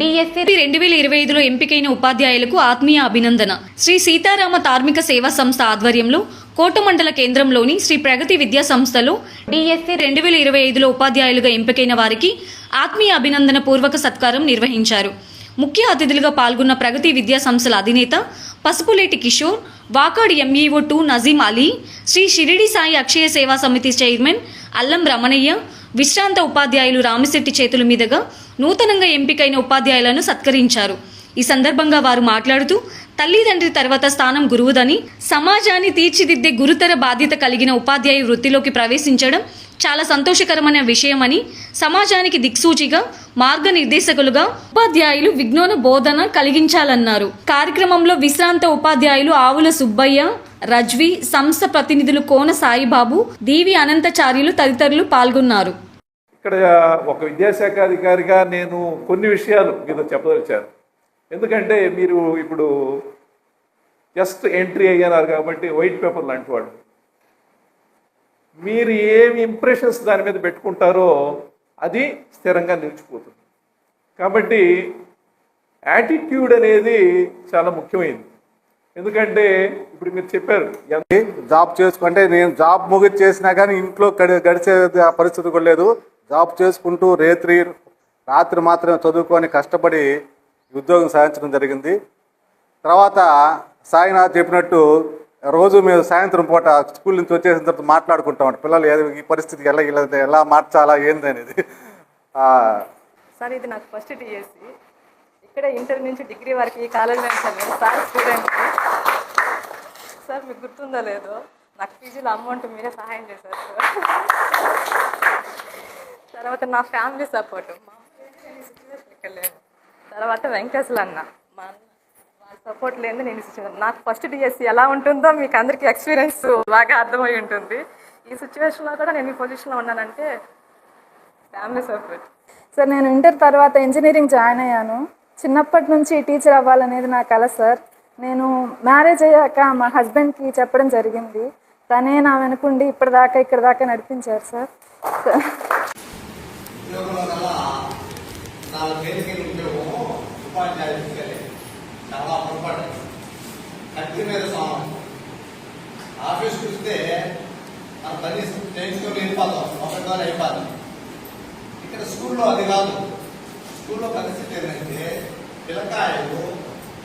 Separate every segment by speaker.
Speaker 1: DSC 2025లో ఎంపికైన ఉపాధ్యాయులకు ఆత్మీయ అభినందన. శ్రీ సీతారామ ధార్మిక సేవా సంస్థ ఆధ్వర్యంలో కోట మండల కేంద్రంలోని శ్రీ ప్రగతి విద్యా సంస్థలో డిఎస్సి 2025లో ఉపాధ్యాయులుగా ఎంపికైన వారికి ఆత్మీయ అభినందన పూర్వక సత్కారం నిర్వహించారు. ముఖ్య అతిథులుగా పాల్గొన్న ప్రగతి విద్యా సంస్థల అధినేత పసుపులేటి కిషోర్, వాకాడు ఎంఈఓ 2 నజీం అలీ, శ్రీ షిరిడి సాయి అక్షయ సేవా సమితి చైర్మన్ అల్లం రమణయ్య, విశ్రాంత ఉపాధ్యాయులు రామిశెట్టి చేతుల మీదుగా నూతనంగా ఎంపికైన ఉపాధ్యాయులను సత్కరించారు. ఈ సందర్భంగా వారు మాట్లాడుతూ, తల్లిదండ్రి తర్వాత స్థానం గురువుదని, సమాజాన్ని తీర్చిదిద్దే గురుతర బాధ్యత కలిగిన ఉపాధ్యాయ వృత్తిలోకి ప్రవేశించడం చాలా సంతోషకరమైన విషయమని, సమాజానికి దిక్సూచిగా మార్గనిర్దేశకులుగా ఉపాధ్యాయులు విజ్ఞాన బోధన కలిగించాలన్నారు. కార్యక్రమంలో విశ్రాంత ఉపాధ్యాయులు ఆవుల సుబ్బయ్య, రజ్వి, సంస్థ ప్రతినిధులు కోన సాయిబాబు, దీవి అనంతచార్యులు తదితరులు పాల్గొన్నారు.
Speaker 2: ఇక్కడ ఒక విద్యాశాఖ అధికారిగా నేను కొన్ని విషయాలు మీతో చెప్పదలిచాను. ఎందుకంటే మీరు ఇప్పుడు జస్ట్ ఎంట్రీ అయ్యారు కాబట్టి వైట్ పేపర్ లాంటి వాడు. మీరు ఏమి ఇంప్రెషన్స్ దాని మీద పెట్టుకుంటారో అది స్థిరంగా నిలిచిపోతుంది. కాబట్టి యాటిట్యూడ్ అనేది చాలా ముఖ్యమైనది. ఎందుకంటే ఇప్పుడు మీరు చెప్పారు
Speaker 3: జాబ్ చేసుకుంటే, నేను జాబ్ ముగిసి చేసినా కానీ ఇంట్లో గడిచే పరిస్థితి కూడా లేదు. జాబ్ చేసుకుంటూ రాత్రి మాత్రమే చదువుకొని కష్టపడి ఉద్యోగం సాధించడం జరిగింది. తర్వాత సాయినాథ్ చెప్పినట్టు రోజు మేము సాయంత్రం పూట స్కూల్ నుంచి వచ్చేసిన తర్వాత మాట్లాడుకుంటాం, పిల్లలు ఈ పరిస్థితికి ఎలా మార్చాలా ఏంది అనేది.
Speaker 4: సార్, ఇది నాకు ఫస్ట్ టీఎస్సీ. ఇక్కడ ఇంటర్ నుంచి డిగ్రీ వరకు ఈ కాలేజీలో చదివాను సార్. స్టూడెంట్ సార్, మీకు గుర్తుందో లేదో, నాకు పీజీలో అమౌంట్ మీరే సహాయం చేశారు సార్. తర్వాత నా ఫ్యామిలీ సపోర్ట్, మా సిచ్యువేషన్ లేదు. తర్వాత వెంకటేశ్వర అన్న, మా అన్న వాళ్ళ సపోర్ట్ లేదు నేను సిచ్యువేషన్. నాకు ఫస్ట్ డిఎస్సి ఎలా ఉంటుందో మీకు అందరికీ ఎక్స్పీరియన్స్ బాగా అర్థమై ఉంటుంది. ఈ సిచ్యువేషన్లో కూడా నేను ఈ పొజిషన్లో ఉన్నానంటే ఫ్యామిలీ సపోర్ట్.
Speaker 5: సార్, నేను ఇంటర్ తర్వాత ఇంజనీరింగ్ జాయిన్ అయ్యాను. చిన్నప్పటి నుంచి టీచర్ అవ్వాలనేది నా కల సార్. నేను మ్యారేజ్ అయ్యాక మా హస్బెండ్కి చెప్పడం జరిగింది. తనే నా వెనుకుండి ఇక్కడ దాకా నడిపించారు సార్.
Speaker 6: ఆఫీస్ చూస్తే మన పని చేయించుకొని వెళ్ళిపోతాం, ఒకటి అయిపోతాం. ఇక్కడ స్కూల్లో అది కాదు. స్కూల్లో పరిస్థితి ఏంటంటే పిల్లకాయలు,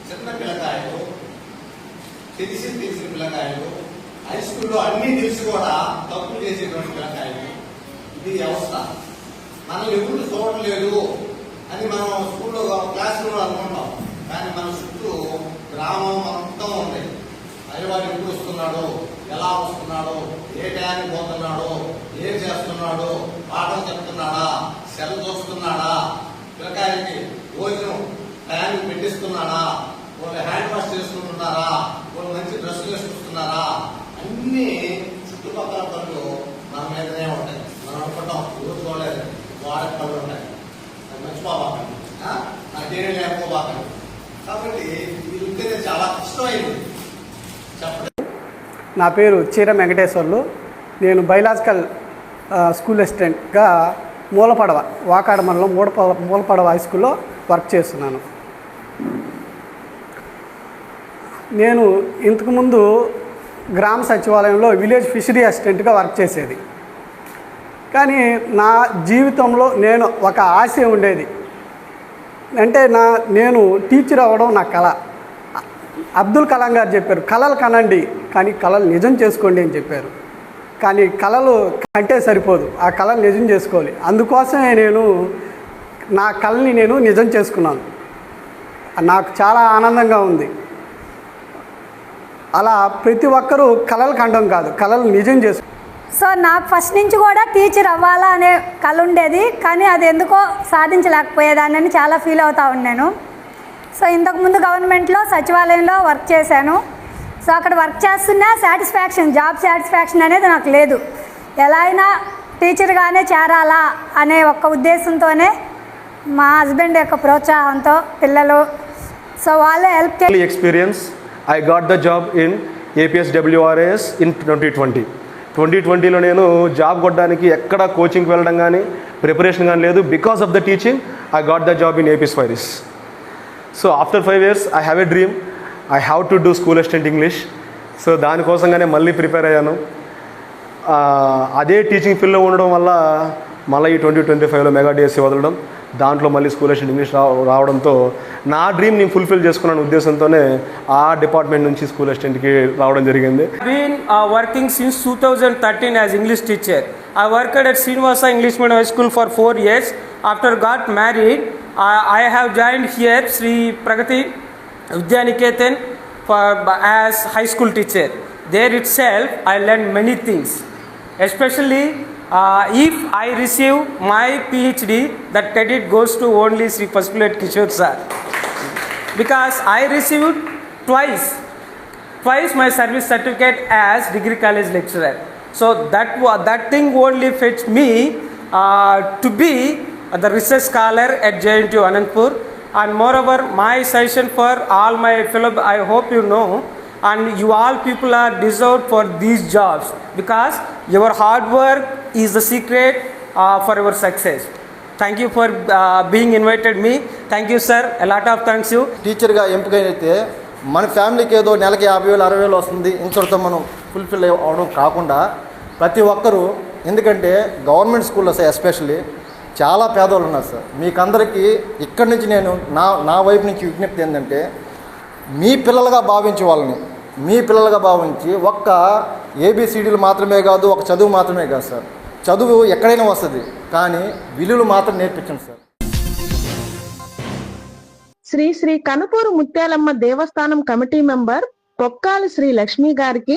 Speaker 6: చిన్న పిల్లకాయలు, తెలిసిన పిల్లకాయలు, హై స్కూల్లో అన్నీ తెలిసి కూడా తప్పులు చేసేటువంటి పిల్లకాయలు. ఇది వ్యవస్థ. మనం ఎప్పుడు చూడలేదు అని మనం స్కూల్లో క్లాస్ రూమ్లో అనుకుంటాం. కానీ మన చుట్టూ గ్రామం అంతా ఉంది. అయ్యవాడు ఎప్పుడు వస్తున్నాడు, ఎలా వస్తున్నాడు, ఏ టయానికి పోతున్నాడు, ఏం చేస్తున్నాడు, పాఠం చెప్తున్నాడా, సెల్ చూస్తున్నాడా, పిల్లకాయలకి భోజనం టయానికి పెట్టిస్తున్నాడా, వాళ్ళు హ్యాండ్ వాష్ చేసుకుంటున్నారా, వాళ్ళు మంచి డ్రెస్సులు వేసుకొస్తున్నారా, అన్ని చుట్టుపక్కల పనులు మన మీదనే ఉంటాయి. మనం అనుకుంటాం ఊరు చూడలేదు, వాడక పనులు ఉంటాయి, అది మర్చిపోబాకండి, నాకేమీ లేకపోబాకండి. కాబట్టి ఇది ఉంటేనే చాలా కష్టమైంది. చెప్పండి.
Speaker 7: నా పేరు చీర వెంకటేశ్వర్లు. నేను బయలాజికల్ స్కూల్ అసిస్టెంట్గా మూలపడవ, వాకాడ మండలం మూలపడవ హై స్కూల్లో వర్క్ చేస్తున్నాను. నేను ఇంతకుముందు గ్రామ సచివాలయంలో విలేజ్ ఫిషరీ అసిస్టెంట్గా వర్క్ చేసేది. కానీ నా జీవితంలో నేను ఒక ఆశయం ఉండేది. అంటే నేను టీచర్ అవ్వడం నా కళ. అబ్దుల్ కలాం గారు చెప్పారు, కళలు కనండి కానీ కళలు నిజం చేసుకోండి అని చెప్పారు. కానీ కళలు కంటే సరిపోదు, ఆ కళలు నిజం చేసుకోవాలి. అందుకోసమే నేను నా కళని నిజం చేసుకున్నాను. నాకు చాలా ఆనందంగా ఉంది. అలా ప్రతి ఒక్కరూ కళలు కండం కాదు, కళలు నిజం చేసుకో.
Speaker 8: సో నాకు ఫస్ట్ నుంచి కూడా టీచర్ అవ్వాలా అనే కళ ఉండేది. కానీ అది ఎందుకో సాధించలేకపోయేదాన్ని చాలా ఫీల్ అవుతూ ఉన్నాను. సో ఇంతకుముందు గవర్నమెంట్లో సచివాలయంలో వర్క్ చేశాను. సో అక్కడ వర్క్ చేస్తున్నా జాబ్ సాటిస్ఫాక్షన్ అనేది నాకు లేదు. ఎలా అయినా టీచర్గానే చేరాలా అనే ఒక్క ఉద్దేశంతోనే మా హస్బెండ్ యొక్క ప్రోత్సాహంతో పిల్లలు సో వాళ్ళే హెల్ప్ చేసి
Speaker 9: experience I got the job in APSWRAS in 2020లో నేను జాబ్ కొట్టడానికి ఎక్కడ కోచింగ్కి వెళ్ళడం కానీ ప్రిపరేషన్ కానీ లేదు. Because of the teaching I got the job in AP Spheres. So after 5 years, I have a dream. I have to do school assistant English. So దానికోసంగానే మళ్ళీ ప్రిపేర్ అయ్యాను. అదే టీచింగ్ ఫీల్డ్లో ఉండడం వల్ల మళ్ళీ ఈ 2025లో మెగా డిఎస్సి వదలడం, దాంట్లో మళ్ళీ స్కూల్ అసిస్టెంట్ ఇంగ్లీష్ రావడంతో నా డ్రీమ్ నేను ఫుల్ఫిల్ చేసుకున్నాను ఉద్దేశంతోనే ఆ డిపార్ట్మెంట్ నుంచి స్కూల్ అసిస్టెంట్కి రావడం జరిగింది.
Speaker 10: Been working since 2013 as English teacher. I worked at Srinivasa English Medium High School for 4 years. After got married, I have joined here Sri Pragati Vidyaniketan as high school teacher. There itself, I learned many things. Especially if I receive my PhD, that credit goes to only Sri Paspulet Kishore sir. Because I received twice my service certificate as degree college lecturer. So that thing only fetched me to be the research scholar at JNTU Anandpur. And moreover, my suggestion for all my fellow, I hope you know, and you all people are deserved for these jobs because your hard work is the secret for your success. Thank you for being invited me. Thank you sir, a lot of thanks you.
Speaker 6: టీచర్గా ఎంపికైతే మన ఫ్యామిలీకి ఏదో నెలకి 50,000 60,000 వస్తుంది, ఇంతటితో మనం fulfil అవ్వడం కాకుండా ప్రతి ఒక్కరూ, ఎందుకంటే గవర్నమెంట్ స్కూల్లో ఎస్పెషల్లీ చాలా పేదవాళ్ళు ఉన్నారు సార్. మీకందరికీ ఇక్కడి నుంచి నేను నా వైపు నుంచి విజ్ఞప్తి ఏంటంటే, మీ పిల్లలుగా భావించి వాళ్ళని మీ పిల్లలుగా భావించి ఒక్క ఏబిసిడీలు మాత్రమే కాదు, ఒక చదువు మాత్రమే కాదు సార్. చదువు ఎక్కడైనా వస్తుంది, కానీ విలువలు మాత్రం నేర్పించండి సార్.
Speaker 11: శ్రీ శ్రీ కనుపూరు ముత్యాలమ్మ దేవస్థానం కమిటీ మెంబర్ పొక్కాలి శ్రీ లక్ష్మి గారికి